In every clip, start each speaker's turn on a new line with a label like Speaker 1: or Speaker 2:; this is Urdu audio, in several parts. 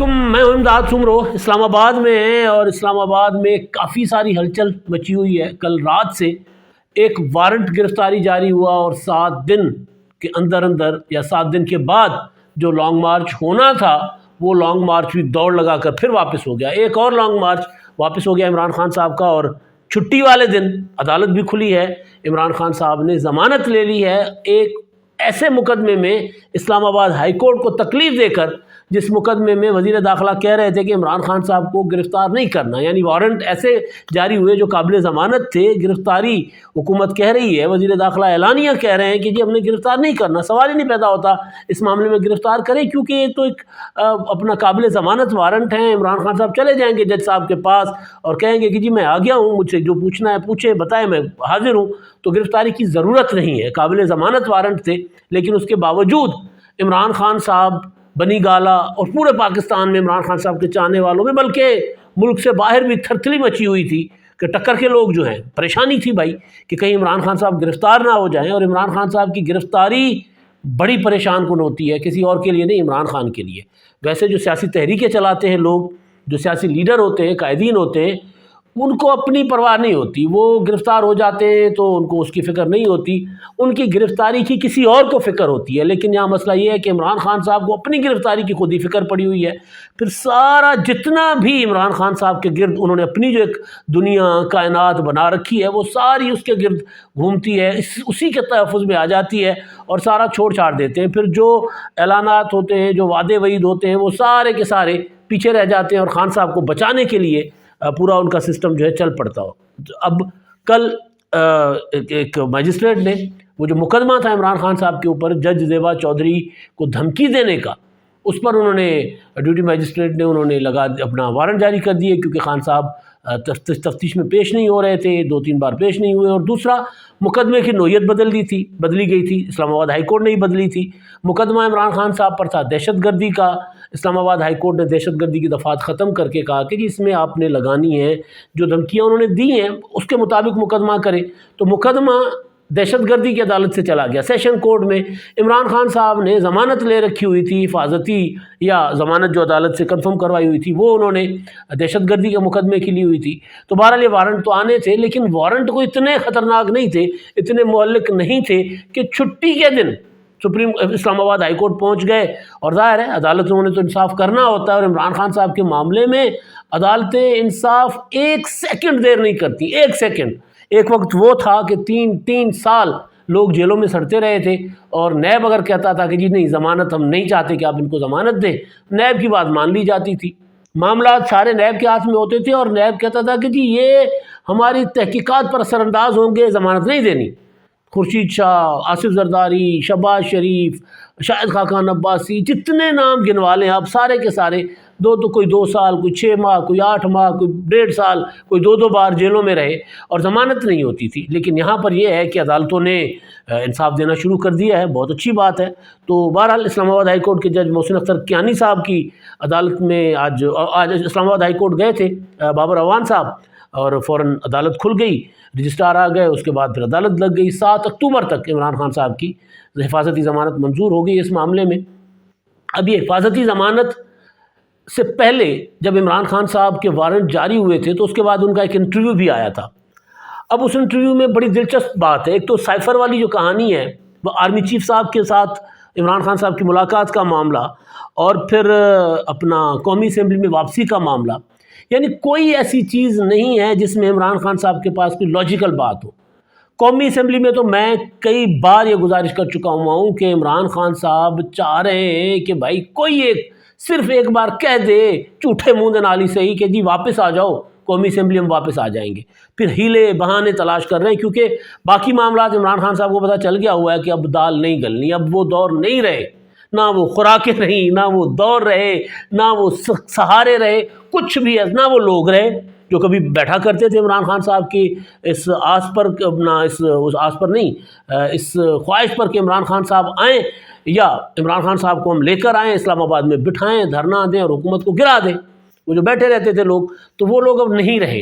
Speaker 1: علیکم، میں ہوں امداد سمرو اسلام آباد میں ہیں، اور اسلام آباد میں کافی ساری ہلچل مچی ہوئی ہے۔ کل رات سے ایک وارنٹ گرفتاری جاری ہوا، اور 7 دن کے اندر یا 7 دن کے بعد جو لانگ مارچ ہونا تھا وہ لانگ مارچ بھی دوڑ لگا کر پھر واپس ہو گیا۔ ایک اور لانگ مارچ واپس ہو گیا عمران خان صاحب کا، اور چھٹی والے دن عدالت بھی کھلی ہے۔ عمران خان صاحب نے ضمانت لے لی ہے ایک ایسے مقدمے میں اسلام آباد ہائی کورٹ کو تکلیف دے کر، جس مقدمے میں وزیر داخلہ کہہ رہے تھے کہ عمران خان صاحب کو گرفتار نہیں کرنا، یعنی وارنٹ ایسے جاری ہوئے جو قابل ضمانت تھے۔ گرفتاری حکومت کہہ رہی ہے، وزیر داخلہ اعلانیہ کہہ رہے ہیں کہ جی ہم نے گرفتار نہیں کرنا، سوال ہی نہیں پیدا ہوتا اس معاملے میں گرفتار کریں، کیونکہ یہ تو ایک اپنا قابل ضمانت وارنٹ ہیں۔ عمران خان صاحب چلے جائیں گے جج صاحب کے پاس اور کہیں گے کہ جی میں آ گیا ہوں، مجھ سے جو پوچھنا ہے پوچھیں، بتائیں، میں حاضر ہوں، تو گرفتاری کی ضرورت نہیں ہے۔ قابل ضمانت وارنٹ تھے، لیکن اس کے باوجود عمران خان صاحب بنی گالا اور پورے پاکستان میں عمران خان صاحب کے چاہنے والوں میں، بلکہ ملک سے باہر بھی تھرتھلی مچی ہوئی تھی کہ ٹکر کے لوگ جو ہیں پریشانی تھی بھائی کہ کہیں عمران خان صاحب گرفتار نہ ہو جائیں۔ اور عمران خان صاحب کی گرفتاری بڑی پریشان کن ہوتی ہے، کسی اور کے لیے نہیں، عمران خان کے لیے۔ ویسے جو سیاسی تحریکیں چلاتے ہیں لوگ، جو سیاسی لیڈر ہوتے ہیں، قائدین ہوتے ہیں، ان کو اپنی پرواہ نہیں ہوتی، وہ گرفتار ہو جاتے ہیں تو ان کو اس کی فکر نہیں ہوتی، ان کی گرفتاری کی کسی اور کو فکر ہوتی ہے۔ لیکن یہاں مسئلہ یہ ہے کہ عمران خان صاحب کو اپنی گرفتاری کی خود ہی فکر پڑی ہوئی ہے۔ پھر سارا جتنا بھی عمران خان صاحب کے گرد انہوں نے اپنی جو ایک دنیا کائنات بنا رکھی ہے، وہ ساری اس کے گرد گھومتی ہے، اسی کے تحفظ میں آ جاتی ہے، اور سارا چھوڑ چھاڑ دیتے ہیں۔ پھر جو اعلانات ہوتے ہیں، جو وعدے وعید ہوتے ہیں، وہ سارے کے سارے پیچھے رہ جاتے ہیں، اور خان صاحب کو بچانے کے لیے پورا ان کا سسٹم جو ہے چل پڑتا ہو۔ اب کل ایک مجسٹریٹ نے وہ جو مقدمہ تھا عمران خان صاحب کے اوپر، جج زیبا چودھری کو دھمکی دینے کا، اس پر انہوں نے ڈیوٹی مجسٹریٹ نے انہوں نے اپنا وارنٹ جاری کر دیے، کیونکہ خان صاحب تفتیش میں پیش نہیں ہو رہے تھے، 2-3 بار پیش نہیں ہوئے۔ اور دوسرا، مقدمے کی نوعیت بدلی گئی تھی، اسلام آباد ہائی کورٹ نے ہی بدلی تھی۔ مقدمہ عمران خان صاحب پر تھا دہشت گردی کا، اسلام آباد ہائی کورٹ نے دہشت گردی کی دفعات ختم کر کے کہا کہ جی اس میں آپ نے لگانی ہے، جو دھمکیاں انہوں نے دی ہیں اس کے مطابق مقدمہ کریں۔ تو مقدمہ دہشت گردی کی عدالت سے چلا گیا سیشن کورٹ میں۔ عمران خان صاحب نے ضمانت لے رکھی ہوئی تھی، حفاظتی یا ضمانت جو عدالت سے کنفرم کروائی ہوئی تھی، وہ انہوں نے دہشت گردی کے مقدمے کی لی ہوئی تھی۔ تو بہرحال یہ وارنٹ تو آنے تھے، لیکن وارنٹ کو اتنے خطرناک نہیں تھے، اتنے مہلک نہیں تھے کہ چھٹی کے دن اسلام آباد ہائی کورٹ پہنچ گئے۔ اور ظاہر ہے عدالتوں نے تو انصاف کرنا ہوتا ہے، اور عمران خان صاحب کے معاملے میں عدالتیں انصاف 1 سیکنڈ دیر نہیں کرتی، 1 سیکنڈ۔ ایک وقت وہ تھا کہ 3 سال لوگ جیلوں میں سڑتے رہے تھے، اور نیب اگر کہتا تھا کہ جی نہیں ضمانت ہم نہیں چاہتے کہ آپ ان کو ضمانت دیں، نیب کی بات مان لی جاتی تھی۔ معاملات سارے نیب کے ہاتھ میں ہوتے تھے، اور نیب کہتا تھا کہ جی یہ ہماری تحقیقات پر اثر انداز ہوں گے، ضمانت نہیں دینی۔ خورشید شاہ، آصف زرداری، شہباز شریف، شاہد خاقان عباسی، جتنے نام گنوا لیں آپ، سارے کے سارے کوئی 2 سال، کوئی 6 ماہ، کوئی 8 ماہ، کوئی 1.5 سال، کوئی 2 بار جیلوں میں رہے، اور ضمانت نہیں ہوتی تھی۔ لیکن یہاں پر یہ ہے کہ عدالتوں نے انصاف دینا شروع کر دیا ہے، بہت اچھی بات ہے۔ تو بہرحال اسلام آباد ہائی کورٹ کے جج محسن اختر کیانی صاحب کی عدالت میں آج اسلام آباد ہائی کورٹ گئے تھے بابر اعوان صاحب، اور فوراً عدالت کھل گئی، رجسٹرار آ گئے، اس کے بعد پھر عدالت لگ گئی۔ 7 اکتوبر تک عمران خان صاحب کی حفاظتی ضمانت منظور ہو گئی اس معاملے میں۔ اب یہ حفاظتی ضمانت سے پہلے جب عمران خان صاحب کے وارنٹ جاری ہوئے تھے، تو اس کے بعد ان کا ایک انٹرویو بھی آیا تھا۔ اب اس انٹرویو میں بڑی دلچسپ بات ہے، ایک تو سائفر والی جو کہانی ہے، وہ آرمی چیف صاحب کے ساتھ عمران خان صاحب کی ملاقات کا معاملہ، اور پھر اپنا قومی اسمبلی میں واپسی کا معاملہ، یعنی کوئی ایسی چیز نہیں ہے جس میں عمران خان صاحب کے پاس کوئی لاجیکل بات ہو۔ قومی اسمبلی میں تو میں کئی بار یہ گزارش کر چکا ہوں کہ عمران خان صاحب چاہ رہے ہیں کہ بھائی کوئی صرف ایک بار کہہ دے جھوٹے منہ دے نالی سے ہی کہ جی واپس آ جاؤ قومی اسمبلی، ہم واپس آ جائیں گے۔ پھر ہیلے بہانے تلاش کر رہے ہیں، کیونکہ باقی معاملات عمران خان صاحب کو پتہ چل گیا ہوا ہے کہ اب دال نہیں گلنی، اب وہ دور نہیں رہے، نہ وہ خوراکیں رہیں، نہ وہ دور رہے، نہ وہ سہارے رہے، کچھ بھی ہے، نہ وہ لوگ رہے جو کبھی بیٹھا کرتے تھے عمران خان صاحب کی اس آس پر، اس آس پر نہیں، اس خواہش پر کہ عمران خان صاحب آئیں، یا عمران خان صاحب کو ہم لے کر آئیں اسلام آباد میں، بٹھائیں، دھرنا دیں اور حکومت کو گرا دیں۔ وہ جو بیٹھے رہتے تھے لوگ، تو وہ لوگ اب نہیں رہے۔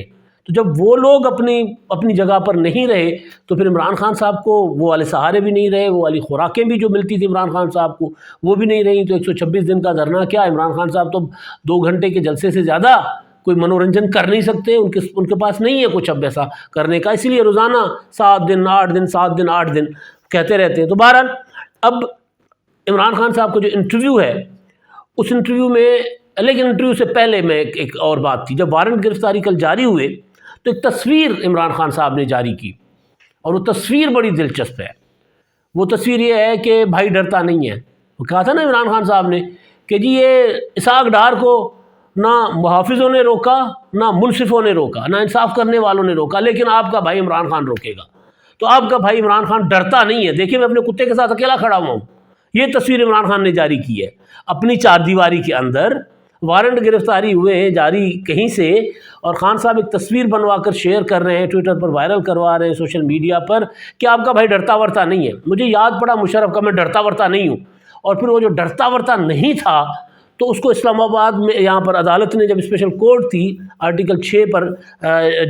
Speaker 1: تو جب وہ لوگ اپنی جگہ پر نہیں رہے تو پھر عمران خان صاحب کو وہ والے سہارے بھی نہیں رہے، وہ والی خوراکیں بھی جو ملتی تھی عمران خان صاحب کو وہ بھی نہیں رہیں، تو 126 دن کا دھرنا کیا، عمران خان صاحب تو 2 گھنٹے کے جلسے سے زیادہ کوئی منورنجن کر نہیں سکتے، ان کے پاس نہیں ہے کچھ اب ایسا کرنے کا، اسی لیے روزانہ 7 دن 8 دن 7 دن 8 دن کہتے رہتے ہیں۔ تو بہرحال اب عمران خان صاحب کا جو انٹرویو ہے اس انٹرویو میں، لیکن انٹرویو سے پہلے میں ایک اور بات تھی، جب وارنٹ گرفتاری کل جاری ہوئے تو ایک تصویر عمران خان صاحب نے جاری کی، اور وہ تصویر بڑی دلچسپ ہے۔ وہ تصویر یہ ہے کہ بھائی ڈرتا نہیں ہے۔ وہ کہا تھا نا عمران خان صاحب نے کہ جی یہ اسحاق ڈار کو نہ محافظوں نے روکا، نہ منصفوں نے روکا، نہ انصاف کرنے والوں نے روکا، لیکن آپ کا بھائی عمران خان روکے گا۔ تو آپ کا بھائی عمران خان ڈرتا نہیں ہے، دیکھیے میں اپنے کتے کے ساتھ اکیلا کھڑا ہوا ہوں۔ یہ تصویر عمران خان نے جاری کی ہے اپنی 4 دیواری کے اندر، وارنٹ گرفتاری ہوئے ہیں جاری کہیں سے، اور خان صاحب ایک تصویر بنوا کر شیئر کر رہے ہیں، ٹویٹر پر وائرل کروا رہے ہیں، سوشل میڈیا پر، کہ آپ کا بھائی ڈرتا ورتا نہیں ہے۔ مجھے یاد پڑا مشرف کا، میں ڈرتا ورتا نہیں ہوں، اور پھر وہ جو ڈرتا ورتا نہیں تھا تو اس کو اسلام آباد میں یہاں پر عدالت نے جب اسپیشل کورٹ تھی آرٹیکل 6 پر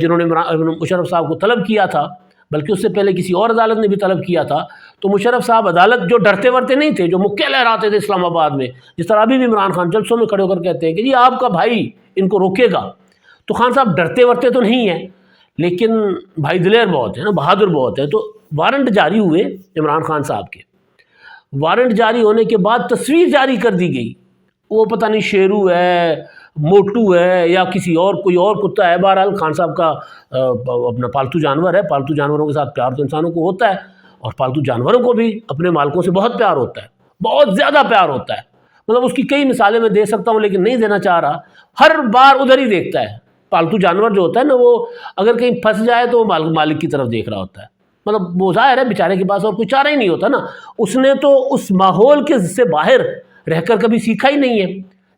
Speaker 1: جنہوں نے مشرف صاحب کو طلب کیا تھا، بلکہ اس سے پہلے کسی اور عدالت نے بھی طلب کیا تھا، تو مشرف صاحب عدالت جو ڈرتے ورتے نہیں تھے، جو مکے لہراتے تھے اسلام آباد میں، جس طرح ابھی بھی عمران خان جلسوں میں کھڑے ہو کر کہتے ہیں کہ جی آپ کا بھائی ان کو روکے گا، تو خان صاحب ڈرتے ورتے تو نہیں ہیں لیکن بھائی دلیر بہت ہیں نا، بہادر بہت ہے۔ تو وارنٹ جاری ہوئے عمران خان صاحب کے، وارنٹ جاری ہونے کے بعد تصویر جاری کر دی گئی، وہ پتہ نہیں شیرو ہے، موٹو ہے، یا کسی اور کوئی اور کتا ہے، بہرحال خان صاحب کا اپنا پالتو جانور ہے، پالتو جانوروں کے ساتھ پیار تو انسانوں کو ہوتا ہے، اور پالتو جانوروں کو بھی اپنے مالکوں سے بہت پیار ہوتا ہے، بہت زیادہ پیار ہوتا ہے، مطلب اس کی کئی مثالیں میں دے سکتا ہوں لیکن نہیں دینا چاہ رہا۔ ہر بار ادھر ہی دیکھتا ہے، پالتو جانور جو ہوتا ہے نا، وہ اگر کہیں پھنس جائے تو وہ مالک کی طرف دیکھ رہا ہوتا ہے، مطلب وہ ظاہر ہے بیچارے کے پاس اور کوئی چارہ ہی نہیں ہوتا نا، اس نے تو اس ماحول کے سے باہر رہ کر کبھی سیکھا ہی نہیں ہے۔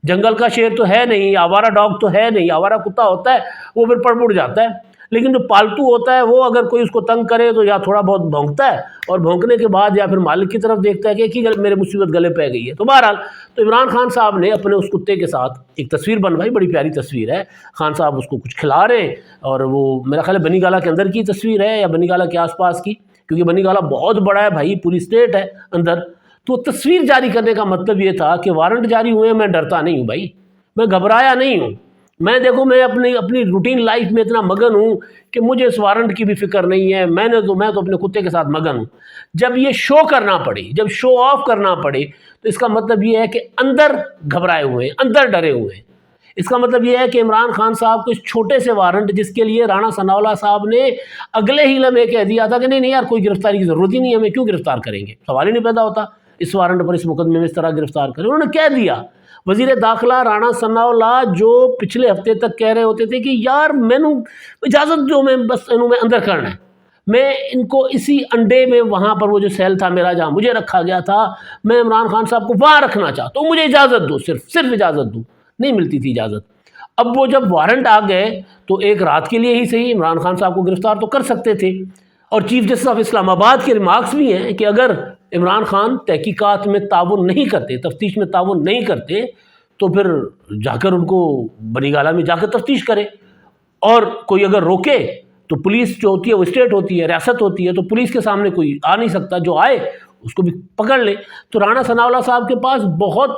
Speaker 1: جنگل کا شیر تو ہے نہیں، آوارہ ڈاگ تو ہے نہیں، آوارہ کتا ہوتا ہے وہ پھر پڑ پڑ جاتا ہے، لیکن جو پالتو ہوتا ہے وہ اگر کوئی اس کو تنگ کرے تو یا تھوڑا بہت بھونکتا ہے، اور بھونکنے کے بعد یا پھر مالک کی طرف دیکھتا ہے کہ میرے مصیبت گلے پہ گئی ہے۔ تو بہرحال تو عمران خان صاحب نے اپنے اس کتے کے ساتھ ایک تصویر بنوائی، بڑی پیاری تصویر ہے، خان صاحب اس کو کچھ کھلا رہے ہیں، اور وہ میرا خیال ہے بنی گالہ کے اندر کی تصویر ہے یا بنی گالہ کے آس پاس کی، کیونکہ بنی گالہ بہت بڑا ہے بھائی، پوری اسٹیٹ ہے اندر۔ تو تصویر جاری کرنے کا مطلب یہ تھا کہ وارنٹ جاری ہوئے، میں ڈرتا نہیں ہوں بھائی، میں گھبرایا نہیں ہوں، میں دیکھو میں اپنی روٹین لائف میں اتنا مگن ہوں کہ مجھے اس وارنٹ کی بھی فکر نہیں ہے، میں تو اپنے کتے کے ساتھ مگن ہوں۔ جب یہ شو کرنا پڑے، جب شو آف کرنا پڑے، تو اس کا مطلب یہ ہے کہ اندر گھبرائے ہوئے ہیں، اندر ڈرے ہوئے ہیں۔ اس کا مطلب یہ ہے کہ عمران خان صاحب کو اس چھوٹے سے وارنٹ، جس کے لیے رانا ثناءاللہ صاحب نے اگلے ہی لمحے کہہ دیا تھا کہ نہیں یار کوئی گرفتاری کی ضرورت ہی نہیں ہے، ہمیں کیوں گرفتار کریں گے، سوال ہی نہیں پیدا ہوتا اس وارنٹ پر، اس مقدمے میں اس طرح گرفتار کریں، انہوں نے کہہ دیا۔ وزیر داخلہ رانا ثناءاللہ جو پچھلے ہفتے تک کہہ رہے ہوتے تھے کہ یار مینو اجازت دو، میں بس انہوں میں اندر کرنا ہے، میں ان کو اسی انڈے میں، وہاں پر وہ جو سیل تھا میرا جہاں مجھے رکھا گیا تھا، میں عمران خان صاحب کو وہاں رکھنا چاہتا ہوں، مجھے اجازت دو، صرف اجازت دو، نہیں ملتی تھی اجازت۔ اب وہ جب وارنٹ آ گئے تو ایک رات کے لیے ہی صحیح عمران خان صاحب کو گرفتار تو کر سکتے تھے، اور چیف جسٹس آف اسلام آباد کے ریمارکس بھی ہیں کہ اگر عمران خان تحقیقات میں تعاون نہیں کرتے، تفتیش میں تعاون نہیں کرتے، تو پھر جا کر ان کو بنی گالہ میں جا کر تفتیش کرے، اور کوئی اگر روکے تو پولیس جو ہوتی ہے وہ اسٹیٹ ہوتی ہے، ریاست ہوتی ہے، تو پولیس کے سامنے کوئی آ نہیں سکتا، جو آئے اس کو بھی پکڑ لے۔ تو رانا ثناءاللہ صاحب کے پاس بہت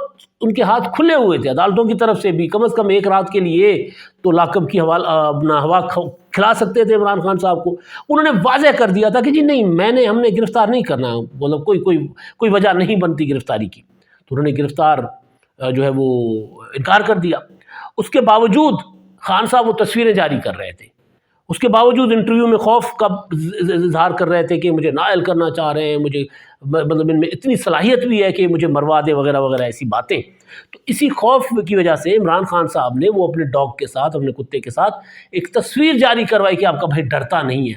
Speaker 1: ان کے ہاتھ کھلے ہوئے تھے عدالتوں کی طرف سے بھی، کم از کم ایک رات کے لیے تو لاک اپ کی ہوا کھلا سکتے تھے عمران خان صاحب کو۔ انہوں نے واضح کر دیا تھا کہ جی نہیں، ہم نے گرفتار نہیں کرنا، مطلب کوئی وجہ نہیں بنتی گرفتاری کی، تو انہوں نے گرفتار جو ہے وہ انکار کر دیا۔ اس کے باوجود خان صاحب وہ تصویریں جاری کر رہے تھے، اس کے باوجود انٹرویو میں خوف کا اظہار کر رہے تھے کہ مجھے نائل کرنا چاہ رہے ہیں، مجھے مطلب ان میں اتنی صلاحیت بھی ہے کہ مجھے مروا دے وغیرہ وغیرہ ایسی باتیں۔ تو اسی خوف کی وجہ سے عمران خان صاحب نے وہ اپنے ڈاگ کے ساتھ، اپنے کتے کے ساتھ ایک تصویر جاری کروائی کہ آپ کا بھائی ڈرتا نہیں ہے،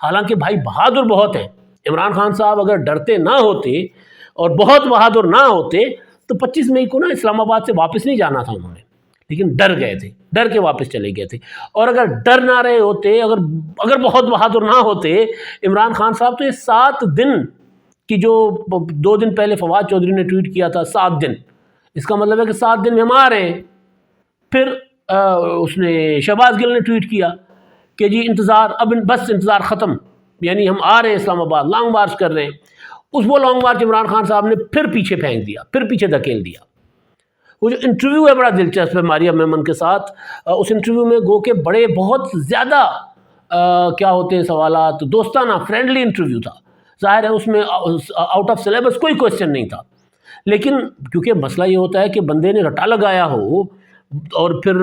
Speaker 1: حالانکہ بھائی بہادر بہت ہیں۔ عمران خان صاحب اگر ڈرتے نہ ہوتے اور بہت بہادر نہ ہوتے تو 25 مئی کو نا اسلام آباد سے واپس نہیں جانا تھا انہوں نے، لیکن ڈر گئے تھے، ڈر کے واپس چلے گئے تھے۔ اور اگر ڈر نہ رہے ہوتے، اگر بہت بہادر نہ ہوتے عمران خان صاحب، تو یہ 7 دن کی جو 2 دن پہلے فواد چودھری نے ٹویٹ کیا تھا، 7 دن، اس کا مطلب ہے کہ 7 دن میں ہم آ رہے ہیں۔ پھر اس نے شہباز گل نے ٹویٹ کیا کہ جی انتظار، اب بس انتظار ختم، یعنی ہم آ رہے ہیں اسلام آباد، لانگ مارچ کر رہے ہیں. وہ لانگ مارچ عمران خان صاحب نے پھر پیچھے پھینک دیا، پھر پیچھے دھکیل دیا. وہ جو انٹرویو ہے بڑا دلچسپ ہے ماریہ میمن کے ساتھ. اس انٹرویو میں گو کہ بڑے بہت زیادہ کیا ہوتے ہیں سوالات، دوستانہ فرینڈلی انٹرویو تھا. ظاہر ہے اس میں آؤٹ آف سلیبس کوئی کویسچن نہیں تھا، لیکن کیونکہ مسئلہ یہ ہوتا ہے کہ بندے نے رٹا لگایا ہو، اور پھر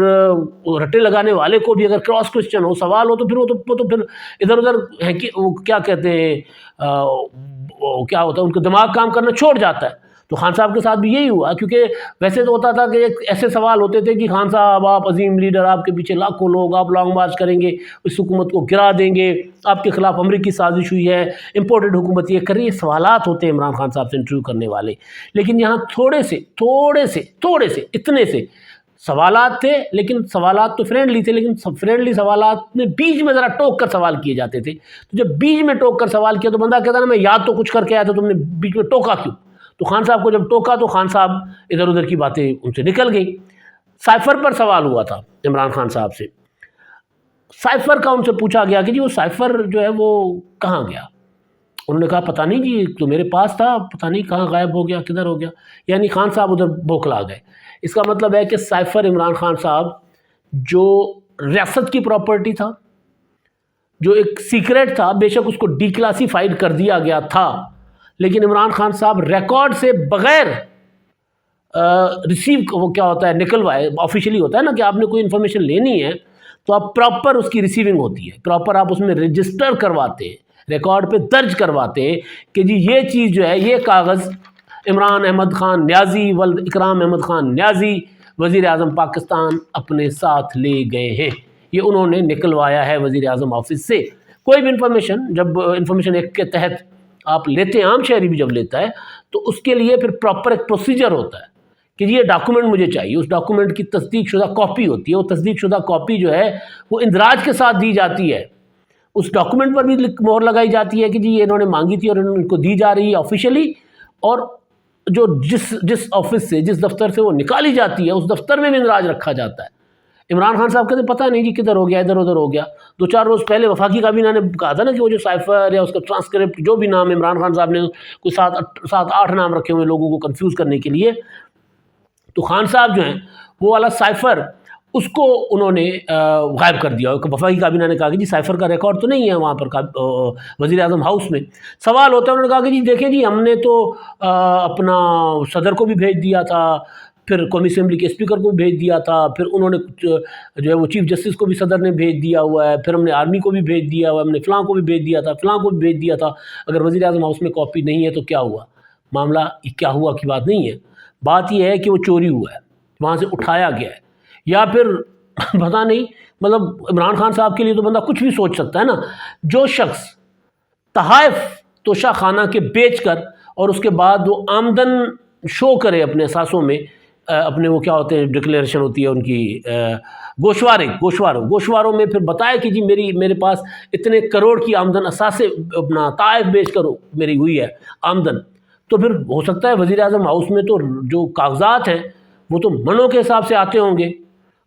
Speaker 1: رٹے لگانے والے کو بھی اگر کراس کویسچن ہو، سوال ہو، تو پھر وہ تو پھر ادھر ادھر ہے کہ وہ کیا کہتے ہیں کیا ہوتا ہے، ان کا دماغ کام کرنا چھوڑ جاتا ہے. تو خان صاحب کے ساتھ بھی یہی ہوا، کیونکہ ویسے تو ہوتا تھا کہ ایک ایسے سوال ہوتے تھے کہ خان صاحب آپ عظیم لیڈر، آپ کے پیچھے لاکھوں لوگ، آپ لانگ مارچ کریں گے، اس حکومت کو گرا دیں گے، آپ کے خلاف امریکی سازش ہوئی ہے، امپورٹڈ حکومت یہ کر رہی ہے. سوالات ہوتے ہیں عمران خان صاحب سے انٹرویو کرنے والے. لیکن یہاں تھوڑے سے اتنے سے سوالات تھے، لیکن سوالات تو فرینڈلی تھے، لیکن فرینڈلی سوالات میں بیچ میں ذرا ٹوک کر سوال کیے جاتے تھے. تو جب بیچ میں ٹوک کر سوال کیا تو بندہ کہتا نا میں یاد تو کچھ کر کے آیا تھا، تم نے بیچ میں ٹوکا کیوں؟ تو خان صاحب کو جب ٹوکا تو خان صاحب ادھر ادھر کی باتیں ان سے نکل گئی. سائفر پر سوال ہوا تھا عمران خان صاحب سے. سائفر کا ان سے پوچھا گیا کہ جی وہ سائفر جو ہے وہ کہاں گیا؟ انہوں نے کہا پتہ نہیں جی، تو میرے پاس تھا، پتہ نہیں کہاں غائب ہو گیا، کدھر ہو گیا. یعنی خان صاحب ادھر بوکھلا گئے. اس کا مطلب ہے کہ سائفر عمران خان صاحب جو ریاست کی پراپرٹی تھا، جو ایک سیکریٹ تھا، بے شک اس کو ڈی کلاسیفائڈ کر دیا گیا تھا، لیکن عمران خان صاحب ریکارڈ سے بغیر ریسیو، وہ کیا ہوتا ہے نکلوائے، آفیشلی ہوتا ہے نا کہ آپ نے کوئی انفارمیشن لینی ہے تو آپ پراپر اس کی ریسیونگ ہوتی ہے، پراپر آپ اس میں رجسٹر کرواتے ہیں، ریکارڈ پہ درج کرواتے ہیں کہ جی یہ چیز جو ہے، یہ کاغذ عمران احمد خان نیازی ولد اکرام احمد خان نیازی وزیر اعظم پاکستان اپنے ساتھ لے گئے ہیں، یہ انہوں نے نکلوایا ہے وزیر اعظم آفس سے. کوئی بھی انفارمیشن جب انفارمیشن ایکٹ کے تحت آپ لیتے ہیں، عام شہری بھی جب لیتا ہے تو اس کے لیے پھر پراپر ایک پروسیجر ہوتا ہے کہ یہ ڈاکومنٹ مجھے چاہیے. اس ڈاکومنٹ کی تصدیق شدہ کاپی ہوتی ہے، وہ تصدیق شدہ کاپی جو ہے وہ اندراج کے ساتھ دی جاتی ہے. اس ڈاکومنٹ پر بھی مہر لگائی جاتی ہے کہ جی یہ انہوں نے مانگی تھی اور ان کو دی جا رہی ہے آفیشلی، اور جو جس آفس سے، جس دفتر سے وہ نکالی جاتی ہے اس دفتر میں بھی اندراج رکھا جاتا ہے. عمران خان صاحب کہتے پتہ نہیں جی کدھر ہو گیا، ادھر ادھر ہو گیا. 2-4 روز پہلے وفاقی کابینہ نے کہا تھا نا کہ وہ جو سائفر یا اس کا ٹرانسکرپٹ، جو بھی نام عمران خان صاحب نے کوئی 7-8 نام رکھے ہوئے لوگوں کو کنفیوز کرنے کے لیے، تو خان صاحب جو ہیں وہ والا سائفر اس کو انہوں نے غائب کر دیا. وفاقی کابینہ نے کہا کہ جی سائفر کا ریکارڈ تو نہیں ہے وہاں پر وزیر اعظم ہاؤس میں. سوال ہوتا ہے، انہوں نے کہا کہ جی دیکھیں جی ہم نے تو اپنا صدر کو بھی بھیج دیا تھا، پھر قومی اسمبلی کے اسپیکر کو بھی بھیج دیا تھا، پھر انہوں نے جو ہے وہ چیف جسٹس کو بھی صدر نے بھیج دیا ہوا ہے، پھر ہم نے آرمی کو بھی بھیج دیا ہوا ہے، ہم نے فلاں کو بھی بھیج دیا تھا، فلاں کو بھی بھیج دیا تھا. اگر وزیر اعظم ہاؤس میں کاپی نہیں ہے تو کیا ہوا؟ معاملہ کیا ہوا کی بات نہیں ہے، بات یہ ہے کہ وہ چوری ہوا ہے، وہاں سے اٹھایا گیا ہے، یا پھر پتہ نہیں. مطلب عمران خان صاحب کے لیے تو بندہ کچھ بھی سوچ سکتا ہے نا. جو شخص تحائف توشہ خانہ کے بیچ کر اور اس کے بعد وہ آمدن شو کرے اپنے اثاثوں میں، اپنے وہ کیا ہوتے ہیں ڈکلیریشن ہوتی ہے ان کی، گوشواروں میں پھر بتائے کہ جی میرے پاس اتنے کروڑ کی آمدن اثاثے اپنا تحائف بیچ کر میری ہوئی ہے آمدن، تو پھر ہو سکتا ہے وزیر اعظم ہاؤس میں تو جو کاغذات ہیں وہ تو منوں کے حساب سے آتے ہوں گے،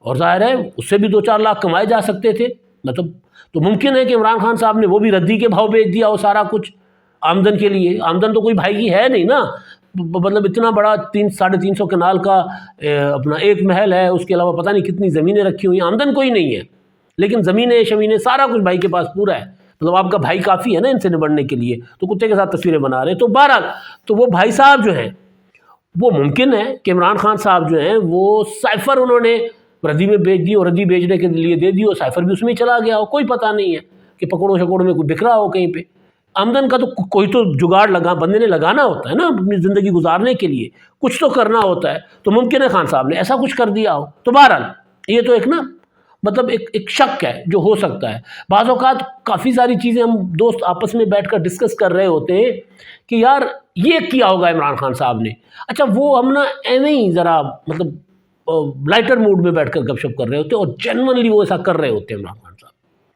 Speaker 1: اور ظاہر ہے اس سے بھی 2-4 لاکھ کمائے جا سکتے تھے. مطلب تو ممکن ہے کہ عمران خان صاحب نے وہ بھی ردی کے بھاؤ بیچ دیا وہ سارا کچھ آمدن کے لیے. آمدن تو کوئی بھائی کی ہے نہیں نا، مطلب اتنا بڑا 300-350 کنال کا اپنا ایک محل ہے، اس کے علاوہ پتہ نہیں کتنی زمینیں رکھی ہوئی ہیں، آمدن کوئی نہیں ہے، لیکن زمینیں سارا کچھ بھائی کے پاس پورا ہے. مطلب آپ کا بھائی کافی ہے نا ان سے نبڑنے کے لیے، تو کتے کے ساتھ تصویریں بنا رہے ہیں. تو بہرحال تو وہ بھائی صاحب جو ہیں وہ ممکن ہے کہ عمران خان صاحب جو ہیں وہ سائفر انہوں نے ردی میں بیچ دی، اور ردی بیچنے کے لیے دے دی، اور سائفر بھی اس میں چلا گیا ہو، کوئی پتہ نہیں ہے کہ پکوڑوں شکوڑوں میں کوئی بکھ رہا ہو کہیں پہ. آمدن کا تو کوئی تو جگاڑ بندے نے لگانا ہوتا ہے نا اپنی زندگی گزارنے کے لیے، کچھ تو کرنا ہوتا ہے. تو ممکن ہے خان صاحب نے ایسا کچھ کر دیا ہو. تو بہرحال یہ تو ایک نا مطلب ایک شک ہے جو ہو سکتا ہے. بعض اوقات کافی ساری چیزیں ہم دوست آپس میں بیٹھ کر ڈسکس کر رہے ہوتے ہیں کہ یار یہ کیا ہوگا عمران خان صاحب نے. اچھا وہ ہم نا ایویں ہی ذرا مطلب لائٹر موڈ میں بیٹھ کر گپ شپ کر رہے ہوتے ہیں، اور جنرلی وہ ایسا کر رہے ہوتے ہیں عمران خان صاحب.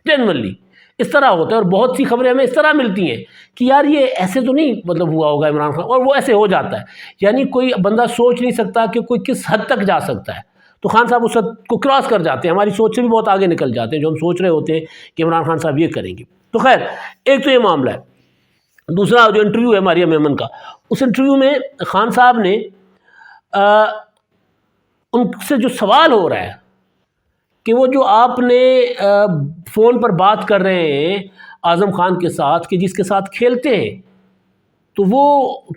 Speaker 1: جنرلی اس طرح ہوتا ہے، اور بہت سی خبریں ہمیں اس طرح ملتی ہیں کہ یار یہ ایسے تو نہیں مطلب ہوا ہوگا عمران خان، اور وہ ایسے ہو جاتا ہے. یعنی کوئی بندہ سوچ نہیں سکتا کہ کوئی کس حد تک جا سکتا ہے. تو خان صاحب اس حد کو کراس کر جاتے ہیں، ہماری سوچ سے بھی بہت آگے نکل جاتے ہیں جو ہم سوچ رہے ہوتے ہیں کہ عمران خان صاحب یہ کریں گے۔ تو خیر ایک تو یہ معاملہ ہے۔ دوسرا جو انٹرویو ہے ماریہ میمن کا، اس انٹرویو میں خان صاحب نے ان سے جو سوال ہو رہا ہے کہ وہ جو آپ نے فون پر بات کر رہے ہیں اعظم خان کے ساتھ کہ جس کے ساتھ کھیلتے ہیں، تو وہ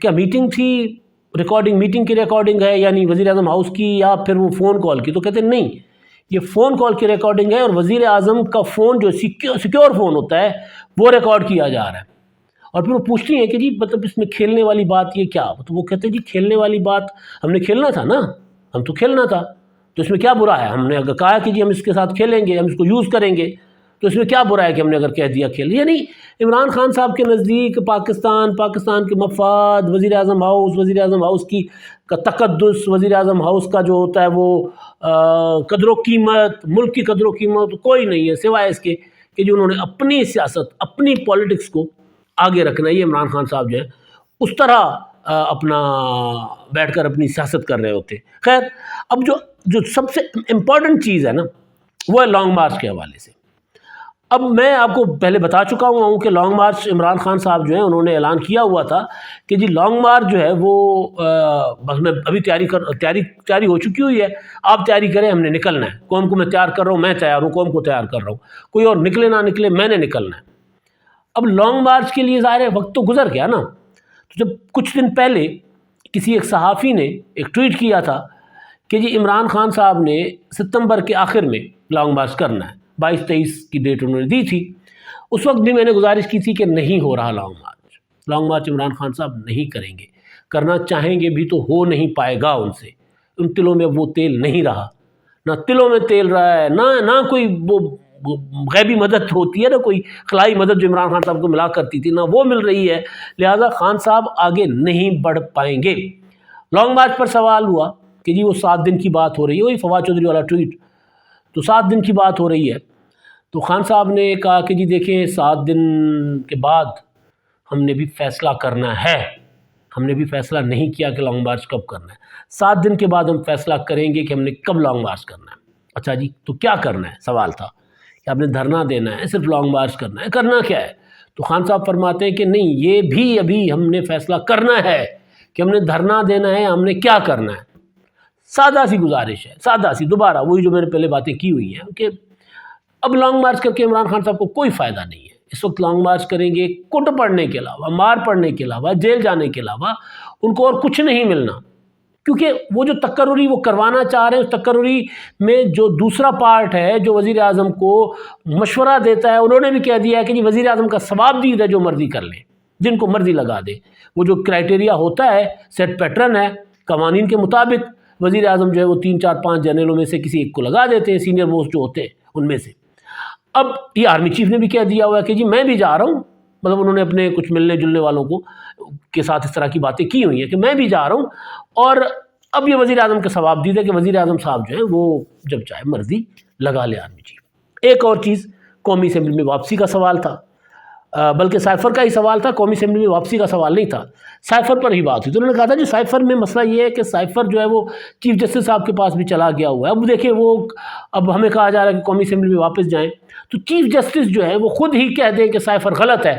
Speaker 1: کیا میٹنگ تھی، ریکارڈنگ میٹنگ کی ریکارڈنگ ہے یعنی وزیر اعظم ہاؤس کی، یا پھر وہ فون کال کی؟ تو کہتے ہیں نہیں، یہ فون کال کی ریکارڈنگ ہے اور وزیر اعظم کا فون جو سیکیور فون ہوتا ہے وہ ریکارڈ کیا جا رہا ہے۔ اور پھر وہ پوچھتی ہیں کہ جی مطلب اس میں کھیلنے والی بات یہ کیا؟ تو وہ کہتے ہیں جی کھیلنے والی بات ہم نے کھیلنا تھا نا، ہم تو کھیلنا تھا، تو اس میں کیا برا ہے؟ ہم نے اگر کہا کہ جی ہم اس کے ساتھ کھیلیں گے، ہم اس کو یوز کریں گے، تو اس میں کیا برا ہے کہ ہم نے اگر کہہ دیا کھیل؟ یعنی عمران خان صاحب کے نزدیک پاکستان کے مفاد، وزیر اعظم ہاؤس کی کا تقدس، وزیر اعظم ہاؤس کا جو ہوتا ہے وہ قدر و قیمت، ملک کی قدر و قیمت کوئی نہیں ہے سوائے اس کے کہ جو انہوں نے اپنی سیاست، اپنی پالیٹکس کو آگے رکھنا ہے۔ یہ عمران خان صاحب جو ہے اس طرح اپنا بیٹھ کر اپنی سیاست کر رہے ہوتے۔ خیر اب جو سب سے امپورٹنٹ چیز ہے نا وہ ہے لانگ مارچ کے حوالے سے۔ اب میں آپ کو پہلے بتا چکا ہوں کہ لانگ مارچ عمران خان صاحب جو ہیں انہوں نے اعلان کیا ہوا تھا کہ جی لانگ مارچ جو ہے وہ بس میں ابھی تیاری ہو چکی ہوئی ہے، آپ تیاری کریں، ہم نے نکلنا ہے، قوم کو میں تیار کر رہا ہوں، میں تیار ہوں، قوم کو تیار کر رہا ہوں، کوئی اور نکلے نہ نکلے میں نے نکلنا ہے۔ اب لانگ مارچ کے لیے ظاہر ہے وقت تو گزر گیا نا، تو جب کچھ دن پہلے کسی ایک صحافی نے ایک ٹویٹ کیا تھا کہ جی عمران خان صاحب نے ستمبر کے آخر میں لانگ مارچ کرنا ہے، 22-23 کی ڈیٹ انہوں نے دی تھی، اس وقت بھی میں نے گزارش کی تھی کہ نہیں ہو رہا لانگ مارچ عمران خان صاحب نہیں کریں گے، کرنا چاہیں گے بھی تو ہو نہیں پائے گا ان سے، ان تلوں میں وہ تیل نہیں رہا، نہ تلوں میں تیل رہا ہے، نہ کوئی وہ غیبی مدد ہوتی ہے نا، کوئی خلائی مدد جو عمران خان صاحب کو ملا کرتی تھی، نہ وہ مل رہی ہے، لہٰذا خان صاحب آگے نہیں بڑھ پائیں گے۔ لانگ مارچ پر سوال ہوا کہ جی وہ 7 دن کی بات ہو رہی ہے، وہی فواد چودھری والا ٹویٹ، تو 7 دن کی بات ہو رہی ہے، تو خان صاحب نے کہا کہ جی دیکھیں 7 دن کے بعد ہم نے بھی فیصلہ کرنا ہے، ہم نے بھی فیصلہ نہیں کیا کہ لانگ مارچ کب کرنا ہے، 7 دن کے بعد ہم فیصلہ کریں گے کہ ہم نے کب لانگ مارچ کرنا ہے۔ اچھا جی تو کیا کرنا ہے؟ سوال تھا کہ آپ نے دھرنا دینا ہے، صرف لانگ مارچ کرنا ہے، کرنا کیا ہے؟ تو خان صاحب فرماتے ہیں کہ نہیں، یہ بھی ابھی ہم نے فیصلہ کرنا ہے کہ ہم نے دھرنا دینا ہے، ہم نے کیا کرنا ہے۔ سادہ سی گزارش ہے، سادہ سی، دوبارہ وہی جو میں نے پہلے باتیں کی ہوئی ہیں کہ اب لانگ مارچ کر کے عمران خان صاحب کو کوئی فائدہ نہیں ہے۔ اس وقت لانگ مارچ کریں گے کٹ پڑنے کے علاوہ، مار پڑنے کے علاوہ، جیل جانے کے علاوہ ان کو اور کچھ نہیں ملنا، کیونکہ وہ جو تقرری وہ کروانا چاہ رہے ہیں، اس تقرری میں جو دوسرا پارٹ ہے جو وزیر اعظم کو مشورہ دیتا ہے، انہوں نے بھی کہہ دیا ہے کہ جی وزیر اعظم کا ثواب دید ہے، جو مرضی کر لیں، جن کو مرضی لگا دے، وہ جو کرائٹیریا ہوتا ہے، سیٹ پیٹرن ہے، قوانین کے مطابق وزیر اعظم جو ہے وہ 3-4-5 جنرلوں میں سے کسی ایک کو لگا دیتے ہیں، سینئر موسٹ جو ہوتے ہیں ان میں سے۔ اب یہ آرمی چیف نے بھی کہہ دیا ہوا ہے کہ جی میں بھی جا رہا ہوں، مطلب انہوں نے اپنے کچھ ملنے جلنے والوں کو کے ساتھ اس طرح کی باتیں کی ہوئی ہیں کہ میں بھی جا رہا ہوں، اور اب یہ وزیر اعظم کا ثواب دید ہے کہ وزیر اعظم صاحب جو ہیں وہ جب چاہے مرضی لگا لے آرمی چیف۔ ایک اور چیز قومی اسمبلی میں واپسی کا سوال تھا، بلکہ سائفر کا ہی سوال تھا، قومی اسمبلی میں واپسی کا سوال نہیں تھا، سائفر پر ہی بات ہوئی۔ تو انہوں نے کہا تھا جی سائفر میں مسئلہ یہ ہے کہ سائفر جو ہے وہ چیف جسٹس صاحب کے پاس بھی چلا گیا ہوا ہے، اب دیکھیں وہ اب ہمیں کہا جا رہا ہے کہ قومی اسمبلی میں واپس جائیں، تو چیف جسٹس جو ہے وہ خود ہی کہہ دیں کہ سائفر غلط ہے،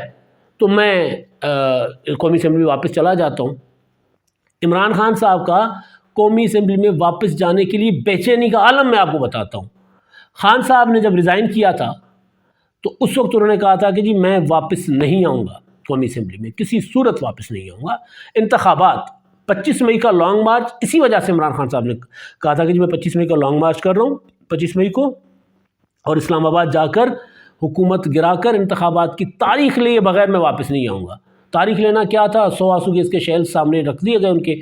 Speaker 1: تو میں قومی اسمبلی میں واپس چلا جاتا ہوں۔ عمران خان صاحب کا قومی اسمبلی میں واپس جانے کے لیے بے چینی کا عالم میں آپ کو بتاتا ہوں۔ خان صاحب نے جب ریزائن کیا تھا تو اس وقت انہوں نے کہا تھا کہ جی میں واپس نہیں آؤں گا قومی اسمبلی میں، کسی صورت واپس نہیں آؤں گا۔ انتخابات 25 مئی کا لانگ مارچ، اسی وجہ سے عمران خان صاحب نے کہا تھا کہ جی میں 25 مئی کا لانگ مارچ کر رہا ہوں 25 مئی کو، اور اسلام آباد جا کر حکومت گرا کر انتخابات کی تاریخ لیے بغیر میں واپس نہیں آؤں گا۔ تاریخ لینا کیا تھا؟ 100 آنسو گیس کے شیل سامنے رکھ دیے گئے ان کے،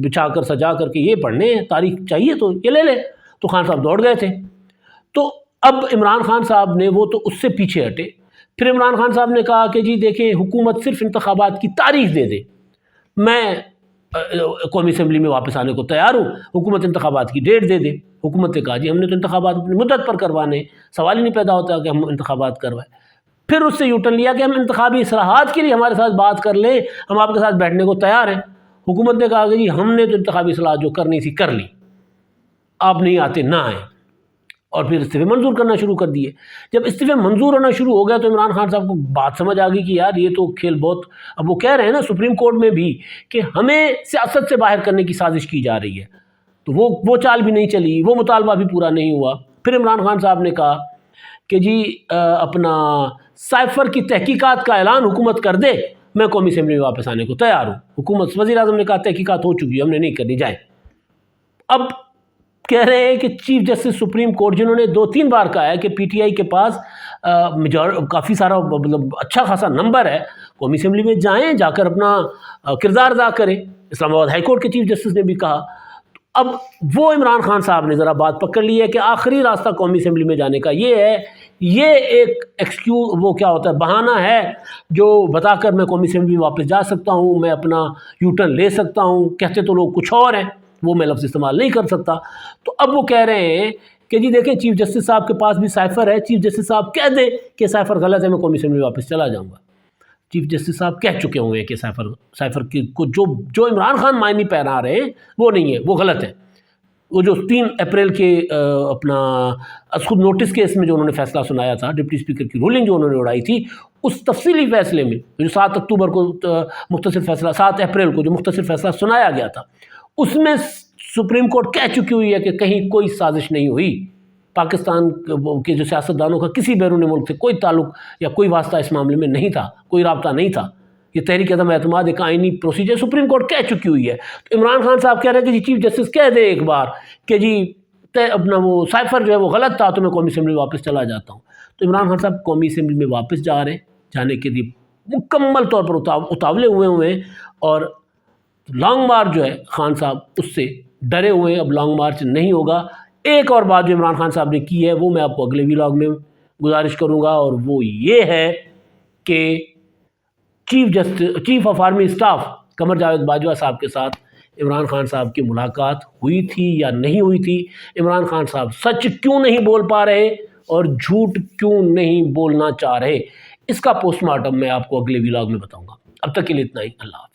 Speaker 1: بچھا کر سجا کر کے یہ پڑھنے ہیں، تاریخ چاہیے تو یہ لے لے، تو خان صاحب دوڑ گئے تھے۔ تو اب عمران خان صاحب نے وہ تو اس سے پیچھے ہٹے، پھر عمران خان صاحب نے کہا کہ جی دیکھیں حکومت صرف انتخابات کی تاریخ دے دے، میں قومی اسمبلی میں واپس آنے کو تیار ہوں، حکومت انتخابات کی ڈیٹ دے دے۔ حکومت نے کہا جی ہم نے تو انتخابات اپنی مدت پر کروانے، سوال ہی نہیں پیدا ہوتا کہ ہم انتخابات کروائیں۔ پھر اس سے یوٹرن لیا کہ ہم انتخابی اصلاحات کے لیے ہمارے ساتھ بات کر لیں، ہم آپ کے ساتھ بیٹھنے کو تیار ہیں۔ حکومت نے کہا کہ جی ہم نے تو انتخابی اصلاحات جو کرنی تھی کر لی۔ آپ نہیں آتے نہ آئیں، اور پھر استعفے منظور کرنا شروع کر دیے۔ جب استعفے منظور ہونا شروع ہو گیا تو عمران خان صاحب کو بات سمجھ آ گئی کہ یار یہ تو کھیل بہت، اب وہ کہہ رہے ہیں نا سپریم کورٹ میں بھی کہ ہمیں سیاست سے باہر کرنے کی سازش کی جا رہی ہے، تو وہ چال بھی نہیں چلی، وہ مطالبہ بھی پورا نہیں ہوا۔ پھر عمران خان صاحب نے کہا کہ جی اپنا سائفر کی تحقیقات کا اعلان حکومت کر دے، میں قومی اسمبلی میں واپس آنے کو تیار ہوں۔ حکومت وزیر اعظم نے کہا تحقیقات ہو چکی ہے، ہم نے نہیں کرنی، جائیں۔ اب کہہ رہے ہیں کہ چیف جسٹس سپریم کورٹ جنہوں نے 2-3 بار کہا ہے کہ پی ٹی آئی کے پاس کافی سارا مطلب اچھا خاصا نمبر ہے، قومی اسمبلی میں جائیں، جا کر اپنا کردار ادا کریں۔ اسلام آباد ہائی کورٹ کے چیف جسٹس نے بھی کہا۔ اب وہ عمران خان صاحب نے ذرا بات پکڑ لی ہے کہ آخری راستہ قومی اسمبلی میں جانے کا یہ ہے، یہ ایک ایکسکیوز، وہ کیا ہوتا ہے، بہانہ ہے جو بتا کر میں قومی اسمبلی میں واپس جا سکتا ہوں، میں اپنا یو ٹرن لے سکتا ہوں، کہتے تو لوگ کچھ اور ہیں، وہ میں لفظ استعمال نہیں کر سکتا۔ تو اب وہ کہہ رہے ہیں کہ جی دیکھیں چیف جسٹس صاحب کے پاس بھی سائفر ہے، چیف جسٹس صاحب کہہ دیں کہ سائفر غلط ہے، میں قومی اسمبلی میں واپس چلا جاؤں گا۔ چیف جسٹس صاحب کہہ چکے ہوئے ہیں کہ سائفر کی کو جو عمران خان معنی پہنا رہے ہیں وہ نہیں ہے، وہ غلط ہے۔ وہ جو 3 اپریل کے اپنا خود نوٹس کیس میں جو انہوں نے فیصلہ سنایا تھا، ڈپٹی اسپیکر کی رولنگ جو انہوں نے اڑائی تھی، اس تفصیلی فیصلے میں جو 7 اکتوبر کو مختصر فیصلہ، 7 اپریل کو جو مختصر فیصلہ سنایا گیا تھا، اس میں سپریم کورٹ کہہ چکی ہوئی ہے کہ کہیں کوئی سازش نہیں ہوئی، پاکستان کے جو سیاستدانوں کا کسی بیرون ملک سے کوئی تعلق یا کوئی واسطہ اس معاملے میں نہیں تھا، کوئی رابطہ نہیں تھا۔ یہ تحریک عدم اعتماد ایک آئینی پروسیجر سپریم کورٹ کہہ چکی ہوئی ہے۔ تو عمران خان صاحب کہہ رہے ہیں کہ جی چیف جسٹس کہہ دے ایک بار کہ جی اپنا وہ سائفر جو ہے وہ غلط تھا، تو میں قومی اسمبلی واپس چلا جاتا ہوں۔ تو عمران خان صاحب قومی اسمبلی میں واپس جا رہے ہیں، جانے کے لیے مکمل طور پر اتاولے ہوئے ہیں، اور لانگ مارچ جو ہے خان صاحب اس سے ڈرے ہوئے ہیں، اب لانگ مارچ نہیں ہوگا۔ ایک اور بات جو عمران خان صاحب نے کی ہے وہ میں آپ کو اگلے ویلاگ میں گزارش کروں گا، اور وہ یہ ہے کہ chief of army staff Qamar Javed Bajwa صاحب کے ساتھ عمران خان صاحب کی ملاقات ہوئی تھی یا نہیں ہوئی تھی، عمران خان صاحب سچ کیوں نہیں بول پا رہے اور جھوٹ کیوں نہیں بولنا چاہ رہے، اس کا پوسٹ مارٹم میں آپ کو اگلے ویلاگ میں بتاؤں گا۔ اب تک کے لیے اتنا ہی، اللہ حافظ۔